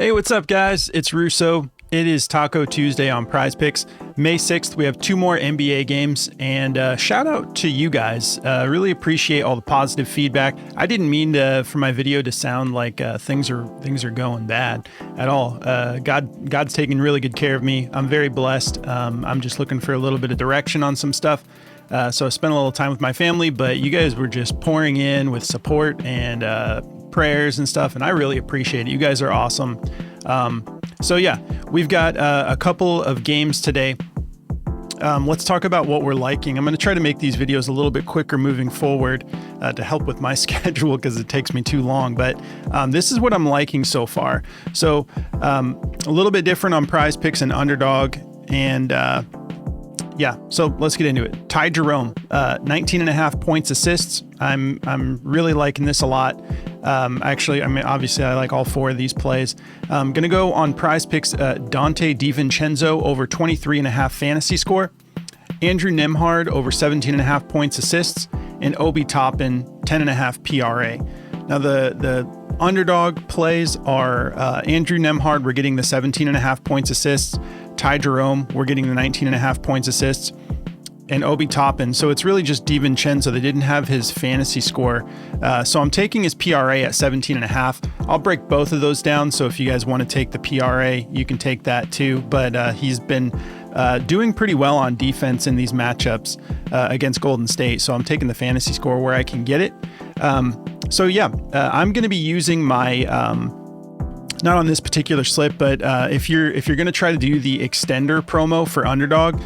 Hey, what's up, guys? It's Russo. It is Taco Tuesday on Prizepicks. May 6th, we have 2 more NBA games, and shout out to you guys. Really appreciate all the positive feedback. I didn't mean for my video to sound like things are going bad at all. God's taking really good care of me. I'm very blessed. I'm just looking for a little bit of direction on some stuff. So I spent a little time with my family, but you guys were just pouring in with support and prayers and stuff, and I really appreciate it. You guys are awesome. So yeah, we've got a couple of games today. Let's talk about what we're liking. I'm going to try to make these videos a little bit quicker moving forward to help with my schedule because it takes me too long. But this is what I'm liking so far. So a little bit different on Prizepicks and Underdog. And yeah, so let's get into it. Jerome, 19.5 points assists. I'm really liking this a lot. Actually, I mean, obviously I like all 4 of these plays. I'm going to go on Prizepicks, Donte DiVincenzo over 23.5 fantasy score, Andrew Nembhard over 17.5 points assists, and Obi Toppin 10.5 PRA. Now the Underdog plays are Andrew Nembhard, we're getting the 17.5 points assists. Jerome, we're getting the 19.5 points assists, and Obi Toppin. So it's really just DiVincenzo. They didn't have his fantasy score. So I'm taking his PRA at 17.5. I'll break both of those down. So if you guys want to take the PRA, you can take that too. But he's been doing pretty well on defense in these matchups against Golden State. So I'm taking the fantasy score where I can get it. So yeah, I'm going to be using my not on this particular slip, but if you're going to try to do the extender promo for Underdog,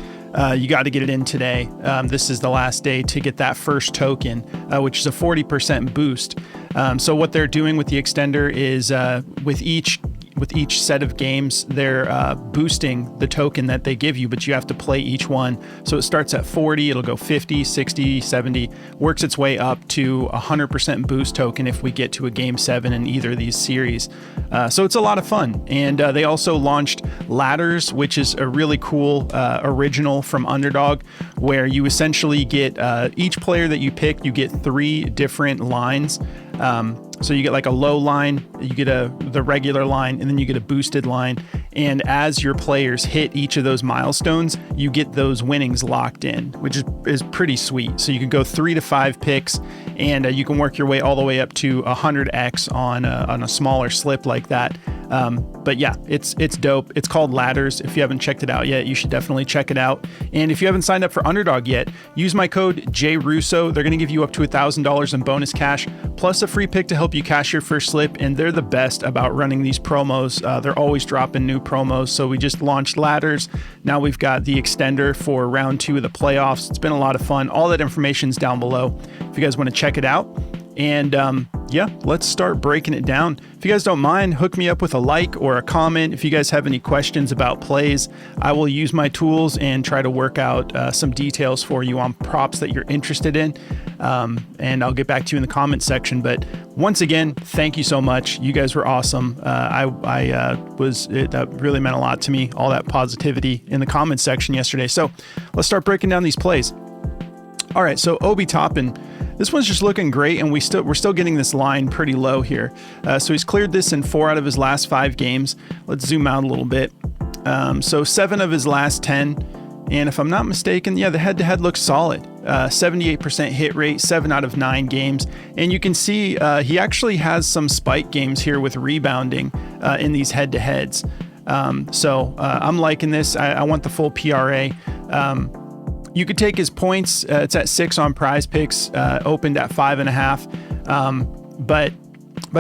you got to get it in today. This is the last day to get that first token, which is a 40% boost. So what they're doing with the extender is with each set of games, they're boosting the token that they give you, but you have to play each one. So it starts at 40, it'll go 50, 60, 70, works its way up to 100% boost token if we get to a game 7 in either of these series. So it's a lot of fun. And they also launched ladders, which is a really cool original from Underdog, where you essentially get each player that you pick, you get 3 different lines. So you get like a low line, you get the regular line, and then you get a boosted line. And as your players hit each of those milestones, you get those winnings locked in, which is pretty sweet. So you can go 3 to 5 picks, and you can work your way all the way up to 100x on a smaller slip like that. But yeah, it's dope. It's called Ladders. If you haven't checked it out yet, you should definitely check it out. And if you haven't signed up for Underdog yet, use my code JRUSSO. They're going to give you up to $1,000 in bonus cash, plus a free pick to help you cash your first slip. And they're the best about running these promos. They're always dropping new promos. So we just launched Ladders. Now we've got the extender for round 2 of the playoffs. It's been a lot of fun. All that information's down below if you guys want to check it out. And yeah, let's start breaking it down. If you guys don't mind, hook me up with a like or a comment. If you guys have any questions about plays, I will use my tools and try to work out some details for you on props that you're interested in. And I'll get back to you in the comments section. But once again, thank you so much. You guys were awesome. That really meant a lot to me, all that positivity in the comments section yesterday. So let's start breaking down these plays. All right, so Obi Toppin. This one's just looking great, and we're still getting this line pretty low here. So he's cleared this in 4 out of his last 5 games. Let's zoom out a little bit. So 7 of his last 10. And if I'm not mistaken, yeah, the head-to-head looks solid. 78% hit rate, 7 out of 9 games. And you can see he actually has some spike games here with rebounding in these head-to-heads. So I'm liking this. I want the full PRA. You could take his points. It's at 6 on Prizepicks, opened at 5.5. But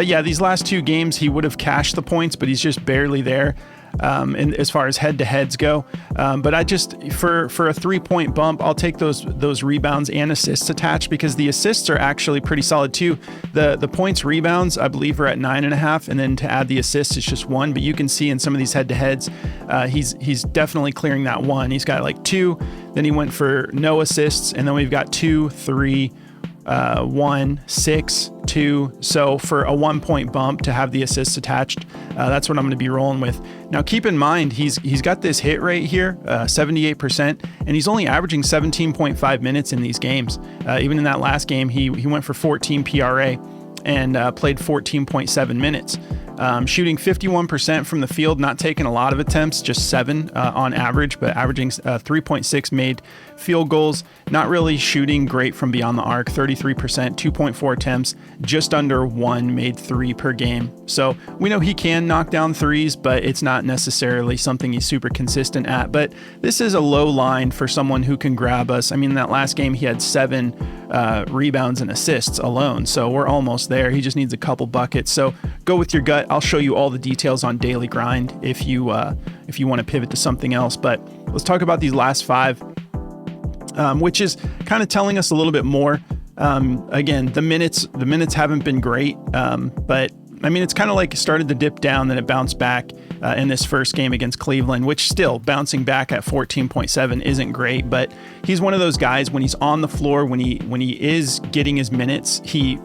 yeah, these last 2 games, he would have cashed the points, but he's just barely there. And as far as head-to-heads go, but I just for a 3-point bump, I'll take those rebounds and assists attached, because the assists are actually pretty solid too. The points rebounds, I believe, are at 9.5, and then to add the assists, it's just 1. But you can see in some of these head-to-heads, he's definitely clearing that 1. He's got like 2, then he went for no assists, and then we've got 2, 3. 1, 6, 2. So for a 1-point bump to have the assists attached, that's what I'm going to be rolling with. Now keep in mind, he's got this hit rate here, 78%, and he's only averaging 17.5 minutes in these games. Even in that last game, he went for 14 PRA and played 14.7 minutes. shooting 51% from the field, not taking a lot of attempts, just 7 on average, but averaging 3.6 made field goals. Not really shooting great from beyond the arc, 33%, 2.4 attempts, just under 1 made 3 per game. So we know he can knock down threes, but it's not necessarily something he's super consistent at. But this is a low line for someone who can grab us. I mean, in that last game, he had 7 rebounds and assists alone. So we're almost there. He just needs a couple buckets. So go with your gut. I'll show you all the details on Daily Grind if you want to pivot to something else. But let's talk about these last 5, which is kind of telling us a little bit more. Again, the minutes haven't been great, but I mean, it's kind of like it started to dip down, then it bounced back in this first game against Cleveland, which still bouncing back at 14.7 isn't great, but he's one of those guys when he's on the floor, when he is getting his minutes, he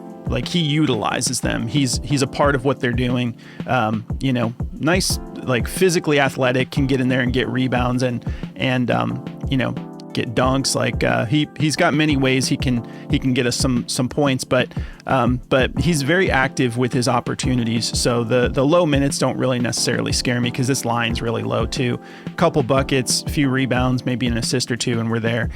utilizes them. He's a part of what they're doing. Nice, like physically athletic, can get in there and get rebounds and get dunks. Like he's got many ways he can get us some points, but he's very active with his opportunities. So the low minutes don't really necessarily scare me because this line's really low too. Couple buckets, few rebounds, maybe an assist or 2, and we're there.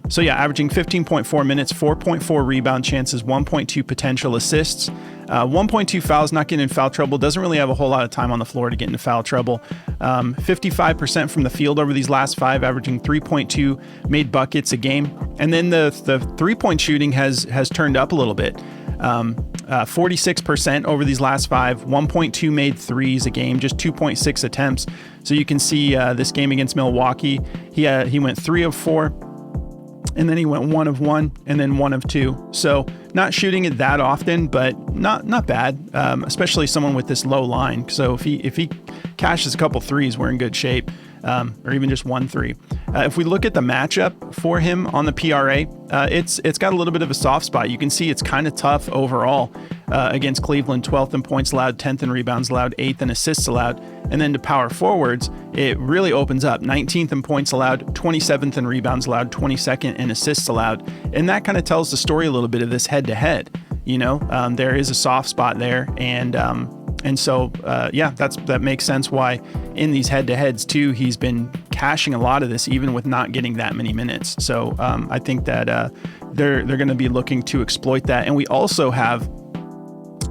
So yeah, averaging 15.4 minutes, 4.4 rebound chances, 1.2 potential assists, 1.2 fouls, not getting in foul trouble. Doesn't really have a whole lot of time on the floor to get into foul trouble. 55% from the field over these last 5, averaging 3.2 made buckets a game. And then the 3-point shooting has turned up a little bit. 46% over these last 5, 1.2 made threes a game, just 2.6 attempts. So you can see this game against Milwaukee, he went 3 of 4. And then he went 1 of 1 and then 1 of 2. So not shooting it that often, but not bad, especially someone with this low line. So if he cashes a couple threes, we're in good shape, or even just 1 3. If we look at the matchup for him on the PRA, it's got a little bit of a soft spot. You can see it's kind of tough overall against Cleveland, 12th in points allowed, 10th in rebounds allowed, 8th in assists allowed. And then to power forwards, it really opens up. 19th in points allowed, 27th in rebounds allowed, 22nd in assists allowed. And that kind of tells the story a little bit of this head-to-head. There is a soft spot there. And so, that makes sense why in these head-to-heads too, he's been cashing a lot of this, even with not getting that many minutes. So I think that they're going to be looking to exploit that. And we also have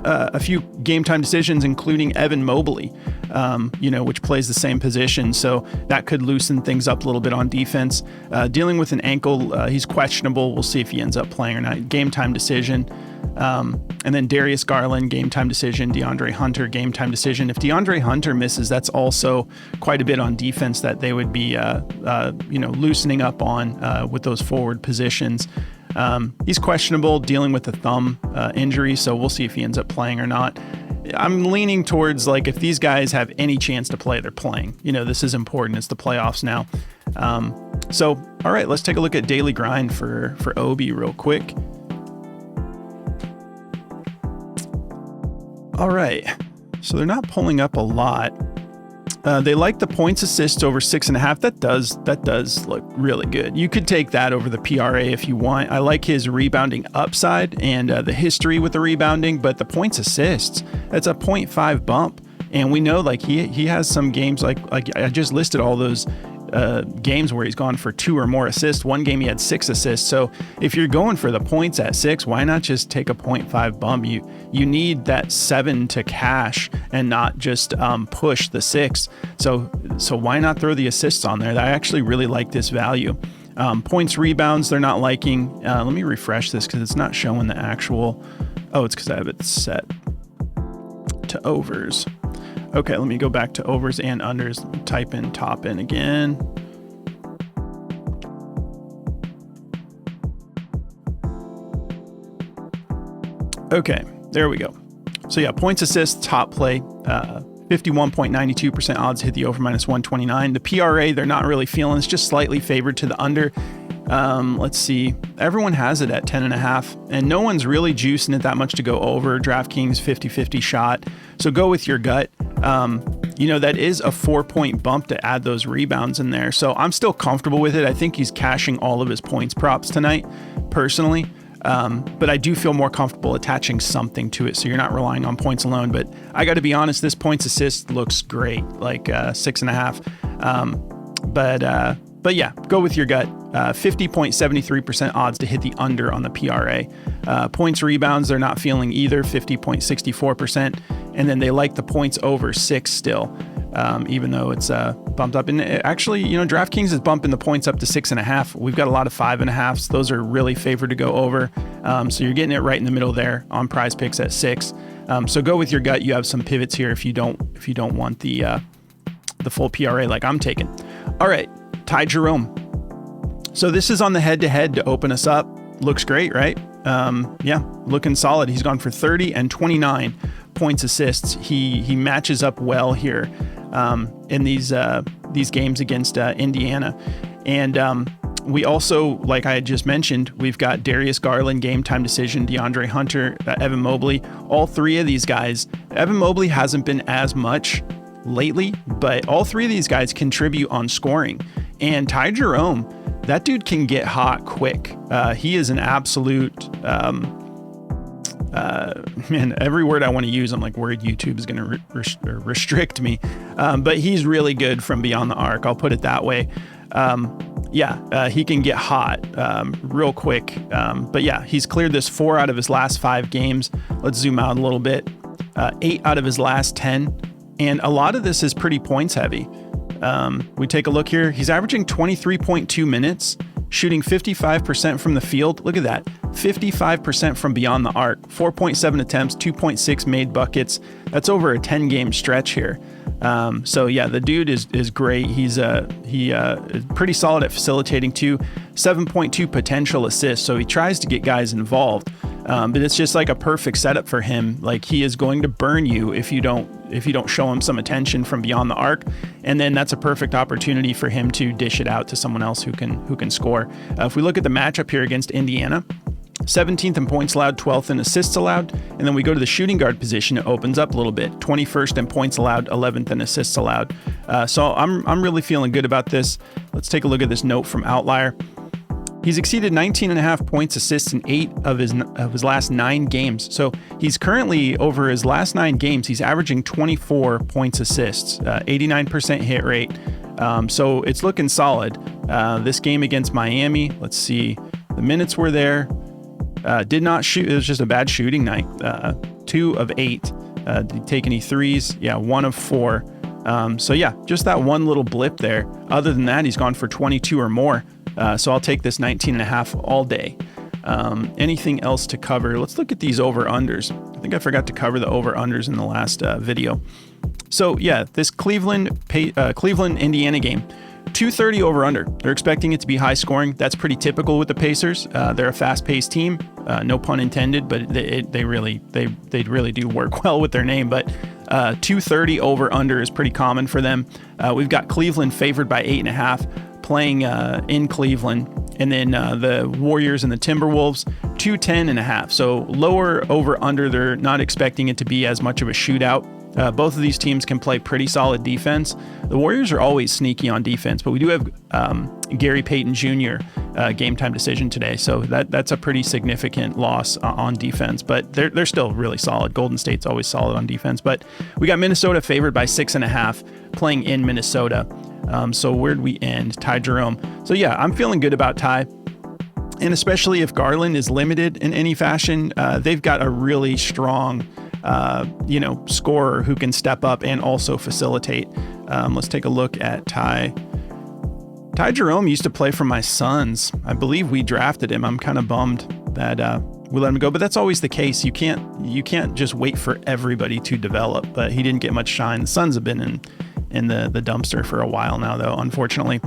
a few game time decisions, including Evan Mobley, which plays the same position. So that could loosen things up a little bit on defense. Dealing with an ankle, he's questionable. We'll see if he ends up playing or not. Game time decision. And then Darius Garland, game time decision. DeAndre Hunter, game time decision. If DeAndre Hunter misses, that's also quite a bit on defense that they would be, loosening up on with those forward positions. He's questionable, dealing with a thumb injury, so we'll see if he ends up playing or not. I'm leaning towards, like, if these guys have any chance to play, they're playing. This is important. It's the playoffs now. So, all right, let's take a look at Daily Grind for Obi real quick. All right, so they're not pulling up a lot. They like the points assists over 6.5. That does look really good. You could take that over the PRA if you want. I like his rebounding upside and the history with the rebounding, but the points assists, that's a 0.5 bump. And we know, like, he has some games like I just listed all those games where he's gone for 2 or more assists. One game he had 6 assists. So if you're going for the points at 6, why not just take a 0.5 bump? You need that 7 to cash and not just push the 6. So why not throw the assists on there? I actually really like this value. Points, rebounds, they're not liking. Let me refresh this because it's not showing the actual. Oh, it's because I have it set to overs. Okay, let me go back to overs and unders. Type in Toppin again. Okay, there we go. So yeah, points, assists, top play, 51.92% odds hit the over -129. The PRA, they're not really feeling. It's just slightly favored to the under. Let's see. Everyone has it at 10.5, and no one's really juicing it that much to go over. DraftKings 50-50 shot. So go with your gut. That is a 4-point bump to add those rebounds in there. So I'm still comfortable with it. I think he's cashing all of his points props tonight, personally. But I do feel more comfortable attaching something to it, so you're not relying on points alone. But I got to be honest, this points assist looks great, like 6.5. But yeah, go with your gut. 50.73% odds to hit the under on the PRA. Points rebounds, they're not feeling either, 50.64%. And then they like the points over 6 still, even though it's bumped up. And actually, DraftKings is bumping the points up to 6.5. We've got a lot of 5.5s. Those are really favored to go over. So you're getting it right in the middle there on Prizepicks at 6. So go with your gut. You have some pivots here if you don't want the full PRA like I'm taking. All right, Ty Jerome. So this is on the head-to-head to open us up. Looks great, right? Yeah, looking solid. He's gone for 30 and 29 points assists. He matches up well here in these games against Indiana. And we also, like I had just mentioned, we've got Darius Garland, game time decision, DeAndre Hunter, Evan Mobley. All three of these guys. Evan Mobley hasn't been as much lately, but all three of these guys contribute on scoring. And Ty Jerome, that dude can get hot quick. He is an absolute, man, every word I want to use, I'm like worried YouTube is going to restrict me. But he's really good from beyond the arc. I'll put it that way. He can get hot real quick. But yeah, he's cleared this 4 out of his last 5 games. Let's zoom out a little bit. 8 out of his last 10. And a lot of this is pretty points heavy. We take a look here. He's averaging 23.2 minutes, shooting 55% from the field. Look at that. 55% from beyond the arc, 4.7 attempts, 2.6 made buckets. That's over a 10-game stretch here. So yeah, the dude is great. He's pretty solid at facilitating too. 7.2 potential assists. So he tries to get guys involved. But it's just like a perfect setup for him. Like, he is going to burn you if you don't show him some attention from beyond the arc. And then that's a perfect opportunity for him to dish it out to someone else who can score. If we look at the matchup here against Indiana, 17th in points allowed, 12th in assists allowed. And then we go to the shooting guard position, it opens up a little bit. 21st in points allowed, 11th in assists allowed. So I'm really feeling good about this. Let's take a look at this note from Outlier. He's exceeded 19.5 points, assists in 8 of his last 9 games. So he's currently, over his last 9 games, he's averaging 24 points, assists, 89% hit rate. So it's looking solid. This game against Miami, let's see, the minutes were there. Did not shoot. It was just a bad shooting night. 2 of 8. Did he take any threes? Yeah, 1 of 4. So yeah, just that one little blip there. Other than that, he's gone for 22 or more. So I'll take this 19.5 all day. Anything else to cover? Let's look at these over-unders. I think I forgot to cover the over-unders in the last video. So yeah, this Cleveland-Indiana game, 230 over-under. They're expecting it to be high scoring. That's pretty typical with the Pacers. They're a fast-paced team, no pun intended, but they really do work well with their name. But 230 over-under is pretty common for them. We've got Cleveland favored by 8.5. Playing in Cleveland, and then the Warriors and the Timberwolves 210.5. So lower over under. They're not expecting it to be as much of a shootout. Both of these teams can play pretty solid defense. The Warriors are always sneaky on defense, but we do have Gary Payton Jr. Game time decision today, so that's a pretty significant loss on defense. But they're still really solid. Golden State's always solid on defense. But we got Minnesota favored by 6.5, playing in Minnesota. So where'd we end? Ty Jerome. So yeah, I'm feeling good about Ty. And especially if Garland is limited in any fashion, they've got a really strong, scorer who can step up and also facilitate. Let's take a look at Ty. Ty Jerome used to play for my Suns. I believe we drafted him. I'm kind of bummed that we let him go, but that's always the case. You can't just wait for everybody to develop, but he didn't get much shine. The Suns have been in the dumpster for a while now, though, unfortunately.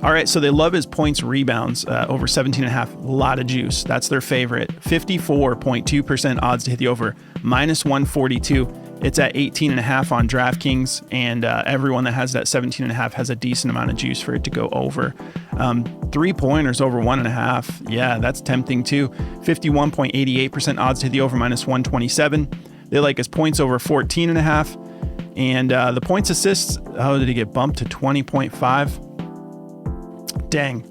All right, so they love his points rebounds, over 17.5, a lot of juice. That's their favorite. 54.2% odds to hit the over, minus 142. It's at 18.5 on DraftKings, and everyone that has that 17.5 has a decent amount of juice for it to go over. 3-pointers over 1.5. Yeah, that's tempting too. 51.88% odds to hit the over, minus 127. They like his points over 14.5. And the points assists, did he get bumped to 20.5? Dang.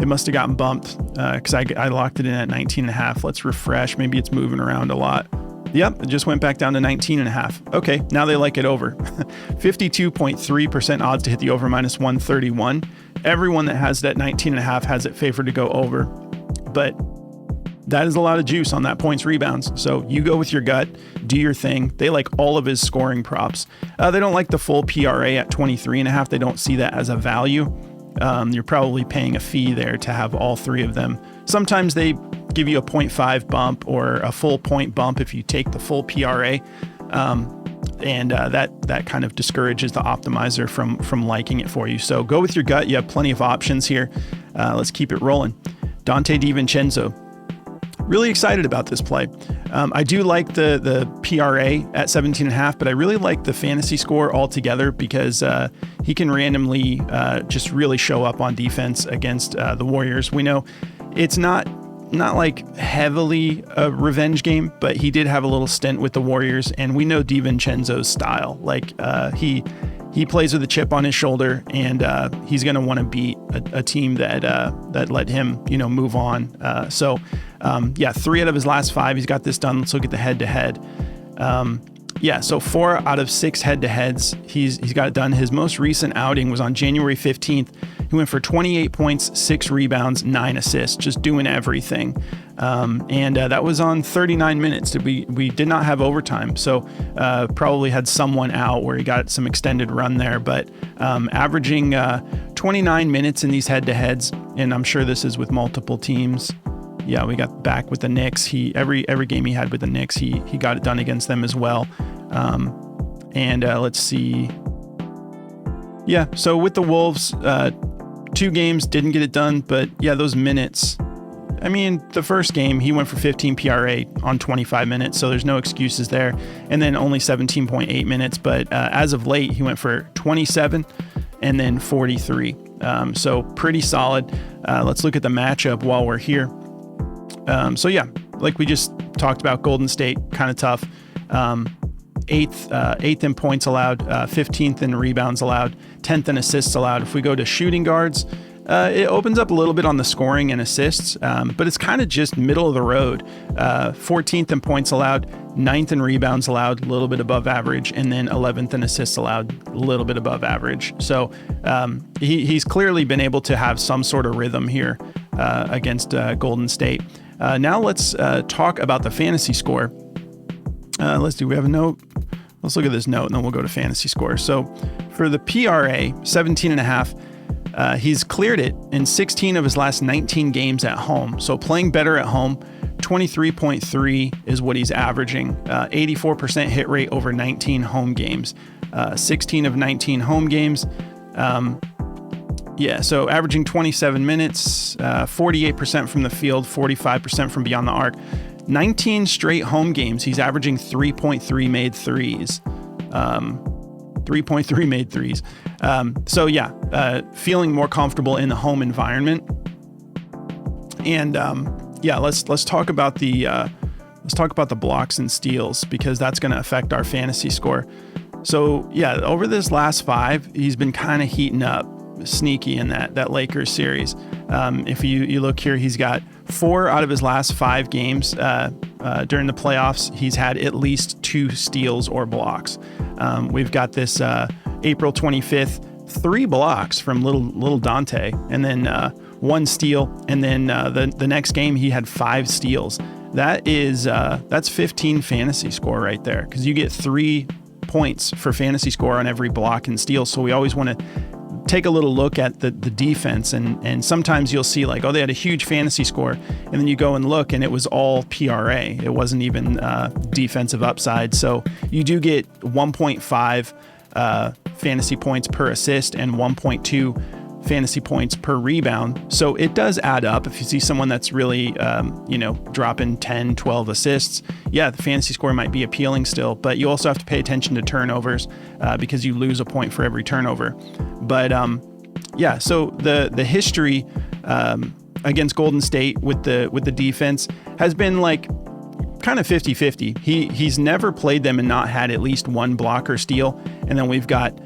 It must have gotten bumped because I locked it in at 19.5. Let's refresh. Maybe it's moving around a lot. Yep, it just went back down to 19.5. Okay, now they like it over. 52.3% odds to hit the over minus 131. Everyone that has that 19.5 has it favored to go over. But that is a lot of juice on that points rebounds. So you go with your gut, do your thing. They like all of his scoring props. They don't like the full PRA at 23.5. They don't see that as a value. You're probably paying a fee there to have all three of them. Sometimes they give you a 0.5 bump or a full point bump if you take the full PRA. And that kind of discourages the optimizer from liking it for you. So go with your gut. You have plenty of options here. Let's keep it rolling. Donte DiVincenzo. Really excited about this play. I do like the PRA at 17.5, but I really like the fantasy score altogether because he can randomly just really show up on defense against the Warriors. We know it's not like heavily a revenge game, but he did have a little stint with the Warriors, and we know DiVincenzo's style. Like he plays with a chip on his shoulder, and he's going to want to beat a team that let him, move on. So 3 out of his last 5, he's got this done. Let's look at the head-to-head. So 4 out of 6 head-to-heads, he's got it done. His most recent outing was on January 15th. He went for 28 points, 6 rebounds, 9 assists, just doing everything. That was on 39 minutes. We did not have overtime, so probably had someone out where he got some extended run there, but averaging 29 minutes in these head-to-heads, and I'm sure this is with multiple teams. Yeah, we got back with the Knicks. Every game he had with the Knicks, he got it done against them as well. Let's see. Yeah, so with the Wolves, 2 games didn't get it done, but yeah, those minutes. I mean, the first game, he went for 15 PRA on 25 minutes, so there's no excuses there. And then only 17.8 minutes, but as of late, he went for 27 and then 43. So pretty solid. Let's look at the matchup while we're here. Like we just talked about, Golden State, kind of tough. 8th in points allowed, 15th in rebounds allowed, 10th in assists allowed. If we go to shooting guards, it opens up a little bit on the scoring and assists, but it's kind of just middle of the road. 14th in points allowed, 9th in rebounds allowed, a little bit above average, and then 11th in assists allowed, a little bit above average. So he's clearly been able to have some sort of rhythm here against Golden State. Now let's talk about the fantasy score. We have a note. Let's look at this note and then we'll go to fantasy score. So for the PRA, 17.5, he's cleared it in 16 of his last 19 games at home. So playing better at home, 23.3 is what he's averaging. 84% hit rate over 19 home games. 16 of 19 home games. So averaging 27 minutes, 48% from the field, 45% from beyond the arc. 19 straight home games, he's averaging 3.3 made threes. 3.3 made threes. Feeling more comfortable in the home environment. And let's talk about the blocks and steals, because that's going to affect our fantasy score. So over this last 5, he's been kind of heating up, sneaky in that Lakers series. If you look here, he's got 4 out of his last 5 games during the playoffs. He's had at least 2 steals or blocks. We've got this April 25th, 3 blocks from little Donte, and then 1 steal, and then the next game he had 5 steals. That's 15 fantasy score right there, because you get 3 points for fantasy score on every block and steal. So we always want to take a little look at the defense, and sometimes you'll see like, oh, they had a huge fantasy score, and then you go and look and it was all PRA. It wasn't even defensive upside. So you do get 1.5 fantasy points per assist and 1.2 fantasy points per rebound. So it does add up. If you see someone that's really, dropping 10, 12 assists, the fantasy score might be appealing still, but you also have to pay attention to turnovers because you lose a point for every turnover. But so the history against Golden State with the defense has been like kind of 50-50. He's never played them and not had at least 1 block or steal. And then we've got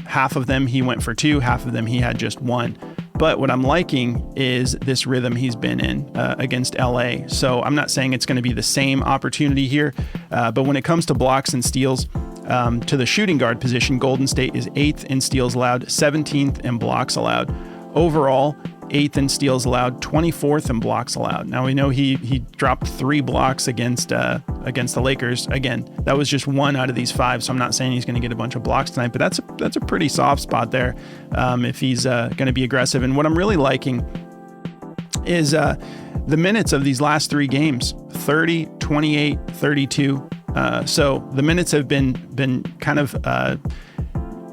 half of them he went for 2, half of them he had just 1. But what I'm liking is this rhythm he's been in against LA. So I'm not saying it's going to be the same opportunity here, but when it comes to blocks and steals, to the shooting guard position, Golden State is 8th in steals allowed, 17th in blocks allowed. Overall, 8th in steals allowed, 24th in blocks allowed. Now we know he dropped 3 blocks against the Lakers. Again, that was just 1 out of these 5, so I'm not saying he's going to get a bunch of blocks tonight, but that's a pretty soft spot there if he's going to be aggressive. And what I'm really liking is the minutes of these last 3 games: 30, 28, 32. So the minutes have been kind of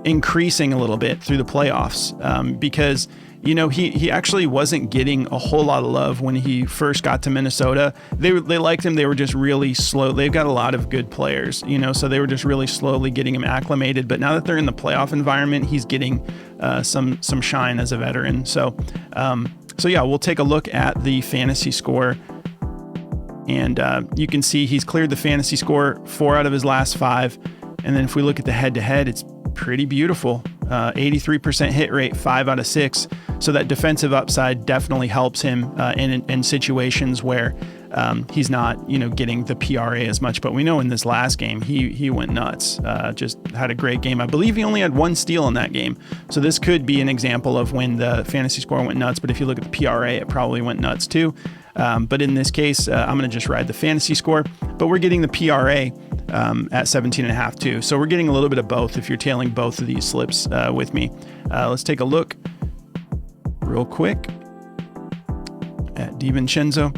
increasing a little bit through the playoffs because, you know, he actually wasn't getting a whole lot of love when he first got to Minnesota. They liked him. They were just really slow. They've got a lot of good players, you know, so they were just really slowly getting him acclimated. But now that they're in the playoff environment, he's getting some shine as a veteran. So yeah, we'll take a look at the fantasy score. And you can see he's cleared the fantasy score 4 out of his last 5. And then if we look at the head-to-head, it's pretty beautiful. 83% hit rate, 5 out of 6. So that defensive upside definitely helps him in situations where he's not, you know, getting the PRA as much. But we know in this last game, he went nuts. Just had a great game. I believe he only had 1 steal in that game. So this could be an example of when the fantasy score went nuts. But if you look at the PRA, it probably went nuts too. But in this case, I'm going to just ride the fantasy score. But we're getting the PRA at 17.5 too. So we're getting a little bit of both if you're tailing both of these slips with me. Let's take a look real quick at DiVincenzo.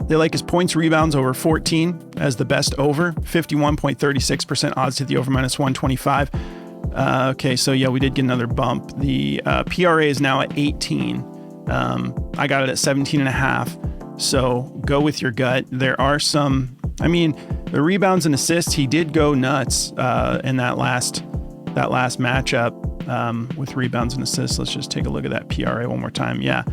They like his points, rebounds over 14 as the best over. 51.36% odds to the over minus 125. Okay, so yeah, we did get another bump. The PRA is now at 18. I got it at 17.5. So go with your gut. There are some, I mean, the rebounds and assists, he did go nuts in that last matchup with rebounds and assists. Let's just take a look at that PRA one more time. Yeah.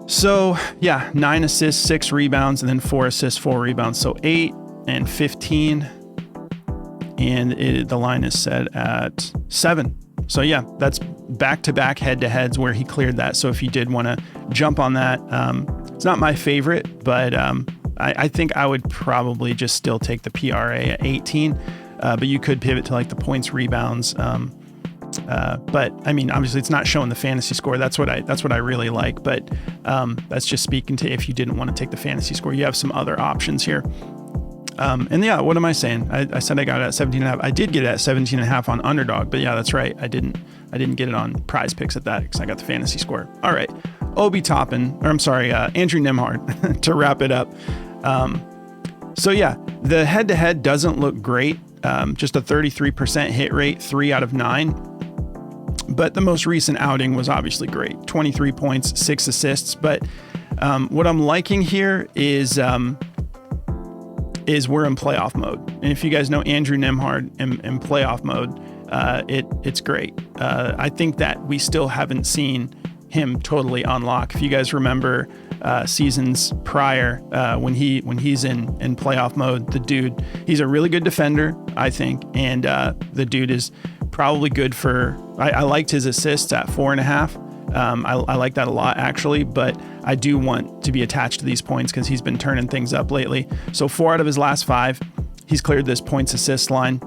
So yeah, 9 assists, 6 rebounds, and then 4 assists, 4 rebounds. So 8 and 15. And the line is set at 7. So yeah, that's back-to-back head-to-heads where he cleared that. So if you did want to jump on that, it's not my favorite, but I think I would probably just still take the PRA at 18. But you could pivot to like the points, rebounds. But I mean, obviously it's not showing the fantasy score. That's what I really like. But that's just speaking to if you didn't want to take the fantasy score, you have some other options here. And yeah, what am I saying? I said I got it at 17.5. I did get it at 17.5 on Underdog, but yeah, that's right. I didn't get it on Prizepicks at that because I got the fantasy score. All right, Obi Toppin, or I'm sorry, Andrew Nembhard to wrap it up. So yeah, the head-to-head doesn't look great. Just a 33% hit rate, 3 out of 9. But the most recent outing was obviously great. 23 points, 6 assists. But what I'm liking here is we're in playoff mode. And if you guys know Andrew Nembhard in playoff mode, it's great. I think that we still haven't seen him totally unlock. If you guys remember seasons prior, when he's in playoff mode, the dude, he's a really good defender, I think. And the dude is probably good for, I liked his assists at 4.5. I like that a lot, actually, but I do want to be attached to these points because he's been turning things up lately. So 4 out of his last 5, he's cleared this points assist line.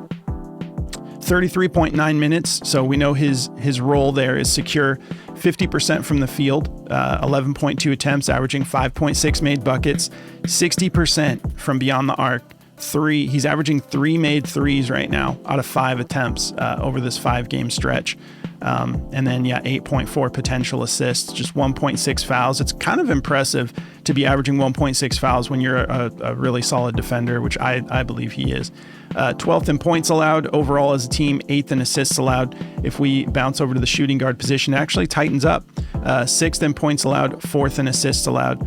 33.9 minutes, so we know his role there is secure. 50% from the field, 11.2 attempts, averaging 5.6 made buckets. 60% from beyond the arc. He's averaging 3 made threes right now out of 5 attempts over this 5-game stretch. And then, yeah, 8.4 potential assists, just 1.6 fouls. It's kind of impressive to be averaging 1.6 fouls when you're a really solid defender, which I believe he is. 12th in points allowed overall as a team, 8th in assists allowed. If we bounce over to the shooting guard position, it actually tightens up. 6th in points allowed, 4th in assists allowed.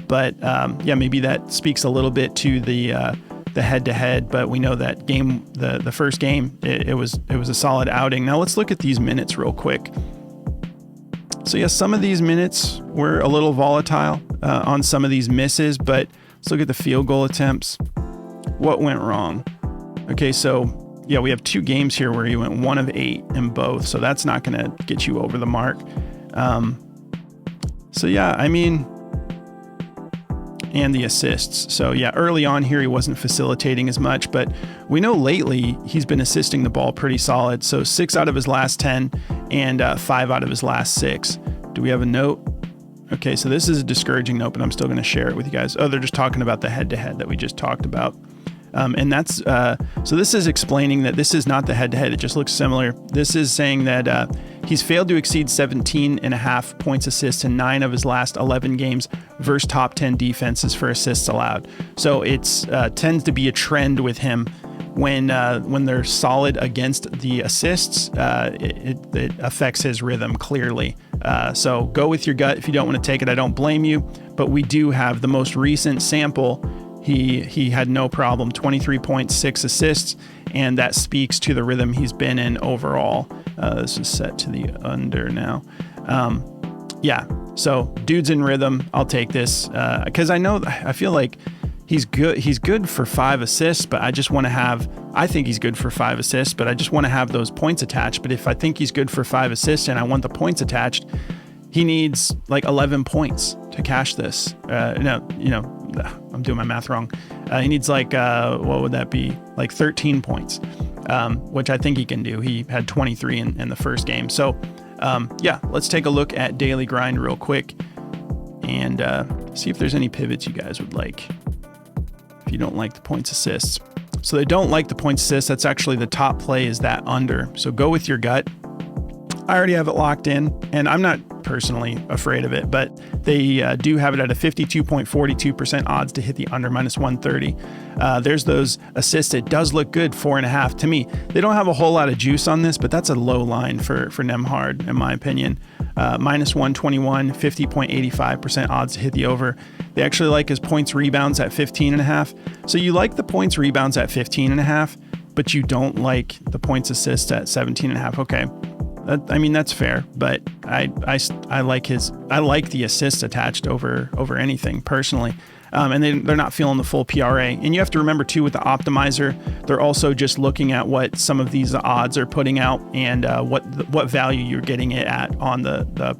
But yeah, maybe that speaks a little bit to the head-to-head, but we know that game, the first game, it was a solid outing. Now let's look at these minutes real quick. So yeah, some of these minutes were a little volatile on some of these misses, but let's look at the field goal attempts. What went wrong? Okay, so yeah, we have 2 games here where he went 1 of 8 in both, so that's not going to get you over the mark. So yeah, I mean, and the assists. So yeah, early on here, he wasn't facilitating as much, but we know lately he's been assisting the ball pretty solid. So 6 out of his last 10 and 5 out of his last 6. Do we have a note? Okay, so this is a discouraging note, but I'm still going to share it with you guys. Oh, they're just talking about the head-to-head that we just talked about. And that's, so this is explaining that this is not the head-to-head. It just looks similar. This is saying that he's failed to exceed 17.5 points assists in 9 of his last 11 games versus top 10 defenses for assists allowed. So it's tends to be a trend with him when they're solid against the assists. It affects his rhythm clearly. So go with your gut if you don't want to take it. I don't blame you, but we do have the most recent sample. He had no problem, 23.6 assists, and that speaks to the rhythm he's been in overall. This is set to the under now. Yeah, so dude's in rhythm. I'll take this because I feel like he's good. He's good for 5 assists, but I just want to have. I think he's good for 5 assists, but I just want to have those points attached. But if I think he's good for 5 assists and I want the points attached, he needs like 11 points to cash this. I'm doing my math wrong. He needs like, what would that be? Like 13 points, which I think he can do. He had 23 in the first game. So yeah, let's take a look at daily grind real quick and see if there's any pivots you guys would like if you don't like the points assists. So they don't like the points assists. That's actually the top play is that under. So go with your gut. I already have it locked in, and I'm not personally afraid of it, but they do have it at a 52.42% odds to hit the under -130. There's those assists. It does look good, 4.5 to me. They don't have a whole lot of juice on this, but that's a low line for Nembhard, in my opinion. -121, 50.85% odds to hit the over. They actually like his points rebounds at 15.5. So you like the points rebounds at 15.5, but you don't like the points assists at 17.5. Okay. I mean, that's fair, but I like the assist attached over anything personally. And they're not feeling the full PRA. And you have to remember too, with the optimizer, they're also just looking at what some of these odds are putting out and what value you're getting it at on the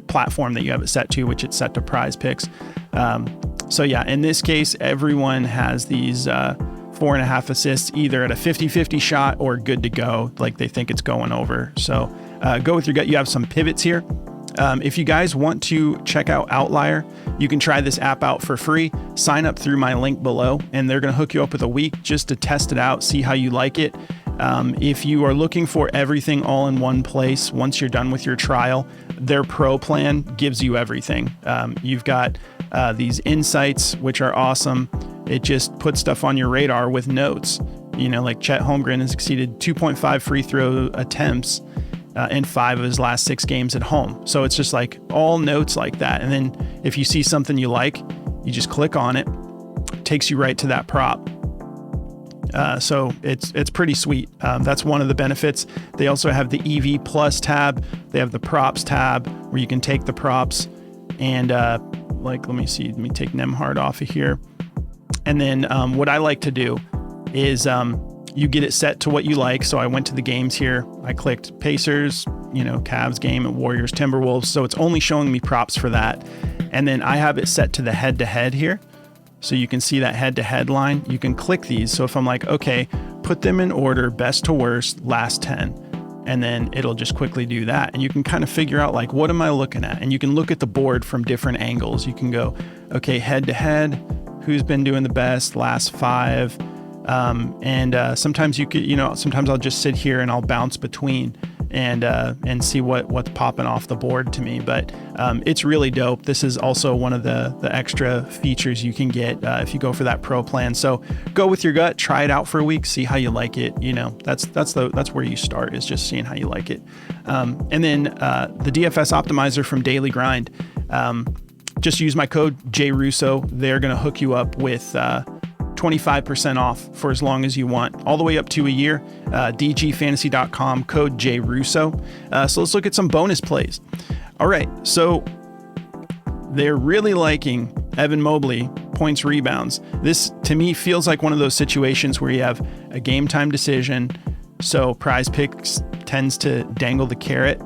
platform that you have it set to, which it's set to Prizepicks. So yeah, in this case, everyone has these 4.5 assists either at a 50-50 shot or good to go, like they think it's going over. So go with your gut. You have some pivots here. If you guys want to check out Outlier, you can try this app out for free. Sign up through my link below, and they're going to hook you up with a week just to test it out, see how you like it. If you are looking for everything all in one place, once you're done with your trial, their pro plan gives you everything. You've got these insights, which are awesome. It just puts stuff on your radar with notes. You know, like Chet Holmgren has exceeded 2.5 free throw attempts in 5 of his last 6 games at home. So it's just like all notes like that. And then if you see something you like, you just click on it. It takes you right to that prop. So it's pretty sweet. That's one of the benefits. They also have the EV Plus tab. They have the props tab where you can take the props and let me take Nembhard off of here. And then what I like to do is you get it set to what you like. So I went to the games here. I clicked Pacers, Cavs game, and Warriors Timberwolves. So it's only showing me props for that. And then I have it set to the head-to-head here. So you can see that head-to-head line. You can click these. So if I'm like, okay, put them in order, best to worst, last 10. And then it'll just quickly do that. And you can kind of figure out like, what am I looking at? And you can look at the board from different angles. You can go, okay, head-to-head, who's been doing the best, last 5. And sometimes you could, sometimes I'll just sit here and I'll bounce between and see what's popping off the board to me. But it's really dope. This is also one of the extra features you can get if you go for that pro plan. So go with your gut, try it out for a week, see how you like it. That's where you start, is just seeing how you like it. And then the DFS optimizer from Daily Grind. Just use my code JRUSSO. They're going to hook you up with 25% off for as long as you want, all the way up to a year. dgfantasy.com, code JRUSSO. So let's look at some bonus plays. All right, so they're really liking Evan Mobley, points, rebounds. This, to me, feels like one of those situations where you have a game time decision. So Prizepicks tends to dangle the carrot,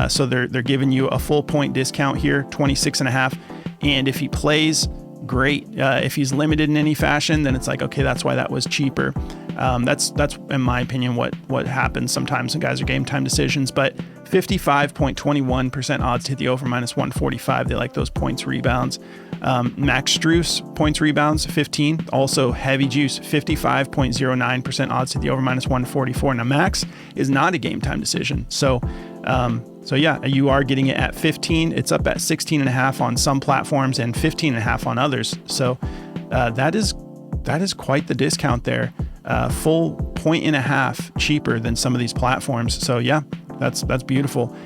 so they're giving you a full point discount here, 26.5. And if he plays, great. If he's limited in any fashion, then it's like, okay, that's why that was cheaper. That's in my opinion what happens sometimes when guys are game time decisions. But 55.21% odds to hit the over -145. They like those points rebounds. Max Strus points rebounds 15, also heavy juice, 55.09% odds to the over -144. Now Max is not a game time decision, so yeah, you are getting it at 15. It's up at 16.5 on some platforms and 15.5 on others. So that is quite the discount there. Full 1.5 cheaper than some of these platforms. So yeah, that's beautiful.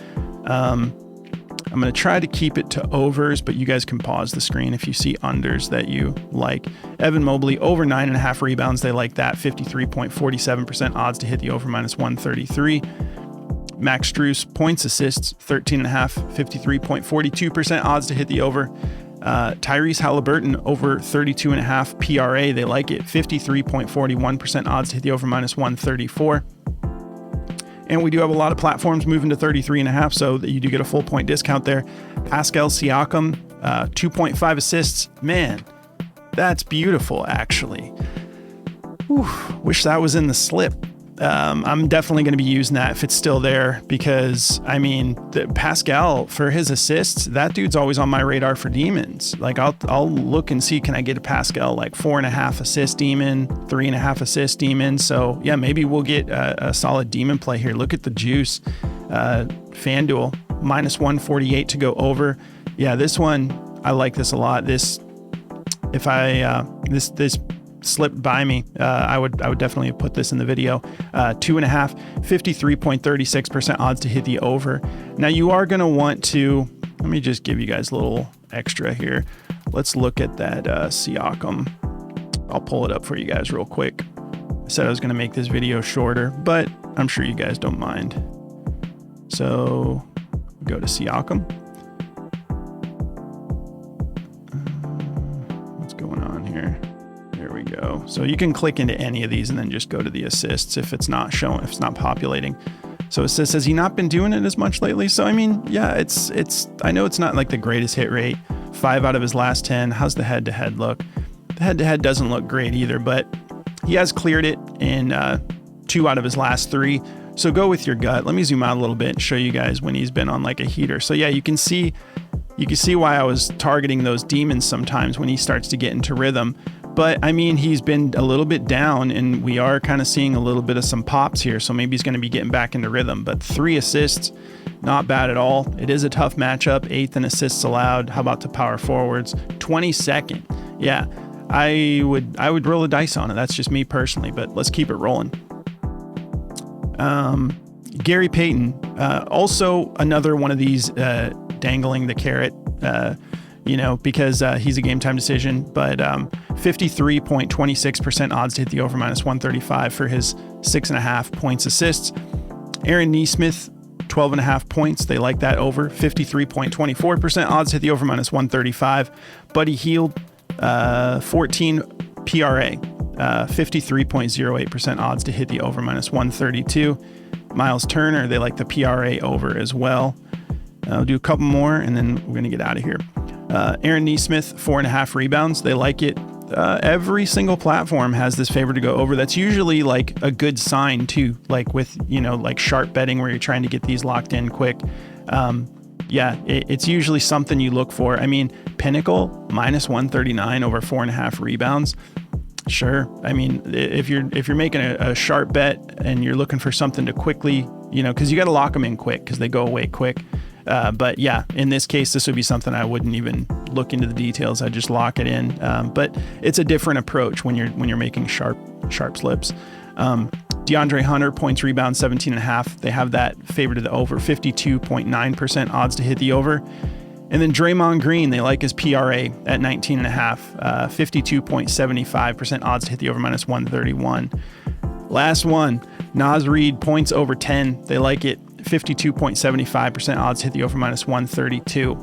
I'm going to try to keep it to overs, but you guys can pause the screen if you see unders that you like. Evan Mobley, over 9.5 rebounds. They like that. 53.47% odds to hit the over -133. Max Strus, points, assists, 13.5, 53.42% odds to hit the over. Tyrese Halliburton, over 32.5 PRA. They like it. 53.41% odds to hit the over -134. And we do have a lot of platforms moving to 33.5, so that you do get a full point discount there. Pascal Siakam, 2.5 assists. Man, that's beautiful, actually. Whew, wish that was in the slip. I'm definitely going to be using that if it's still there, because I mean, Pascal, for his assists, that dude's always on my radar for demons. Like I'll look and see, can I get a Pascal like 4.5 assist demon, 3.5 assist demon? So yeah, maybe we'll get a solid demon play here. Look at the juice. FanDuel -148 to go over. Yeah, this one, I like this a lot. This slipped by me. I would definitely put this in the video. 2.5, 53.36% odds to hit the over. Now you are going to want to, let me just give you guys a little extra here. Let's look at that Siakam. I'll pull it up for you guys real quick. I said I was going to make this video shorter, but I'm sure you guys don't mind. So go to Siakam. What's going on here? There we go. So you can click into any of these and then just go to the assists if it's not showing, if it's not populating. So it says, has he not been doing it as much lately? So, I mean, yeah, I know it's not like the greatest hit rate. 5 out of his last 10. How's the head-to-head look? The head-to-head doesn't look great either, but he has cleared it in 2 out of his last 3. So go with your gut. Let me zoom out a little bit and show you guys when he's been on like a heater. So yeah, you can see why I was targeting those demons sometimes when he starts to get into rhythm. But I mean, he's been a little bit down, and we are kind of seeing a little bit of some pops here. So maybe he's going to be getting back into rhythm. But 3 assists, not bad at all. It is a tough matchup. 8th in assists allowed. How about the power forwards? 22nd. Yeah, I would roll the dice on it. That's just me personally. But let's keep it rolling. Gary Payton, also another one of these dangling the carrot. Because he's a game time decision, but 53.26% odds to hit the over -135 for his 6.5 points assists. Aaron Nesmith, 12.5 points. They like that over. 53.24% odds to hit the over -135. Buddy Hield, 14 PRA, 53.08% odds to hit the over -132. Miles Turner, they like the PRA over as well. I'll do a couple more and then we're going to get out of here. Aaron Nesmith, 4.5 rebounds. They like it. Every single platform has this favor to go over. That's usually like a good sign too, like with, like sharp betting where you're trying to get these locked in quick. It's usually something you look for. I mean, Pinnacle, -139 over 4.5 rebounds. Sure. I mean, if you're making a sharp bet and you're looking for something to quickly, because you got to lock them in quick because they go away quick. But yeah, in this case, this would be something I wouldn't even look into the details. I just lock it in. But it's a different approach when you're making sharp slips. DeAndre Hunter, points, rebounds, 17.5. They have that favor to the over, 52.9% odds to hit the over. And then Draymond Green, they like his PRA at 19.5, 52.75% odds to hit the over -131. Last one, Naz Reid, points over 10. They like it. 52.75% odds to hit the over -132.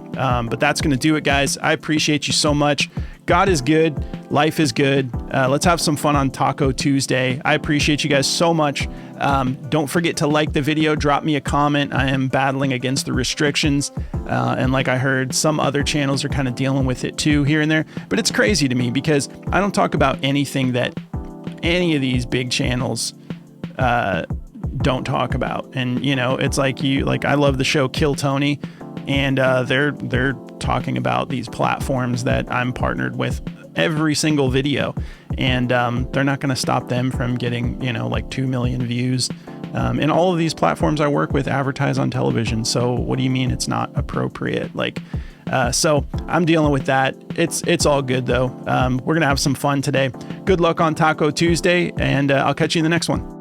But that's going to do it, guys. I appreciate you so much. God is good. Life is good. Let's have some fun on Taco Tuesday. I appreciate you guys so much. Don't forget to like the video, drop me a comment. I am battling against the restrictions. And like I heard, some other channels are kind of dealing with it too here and there. But it's crazy to me because I don't talk about anything that any of these big channels don't talk about. And, you know, it's like I love the show Kill Tony, and they're talking about these platforms that I'm partnered with every single video, and they're not going to stop them from getting, you know, like 2 million views. And all of these platforms I work with advertise on television. So what do you mean it's not appropriate? Like, so I'm dealing with that. It's all good though. We're going to have some fun today. Good luck on Taco Tuesday, and I'll catch you in the next one.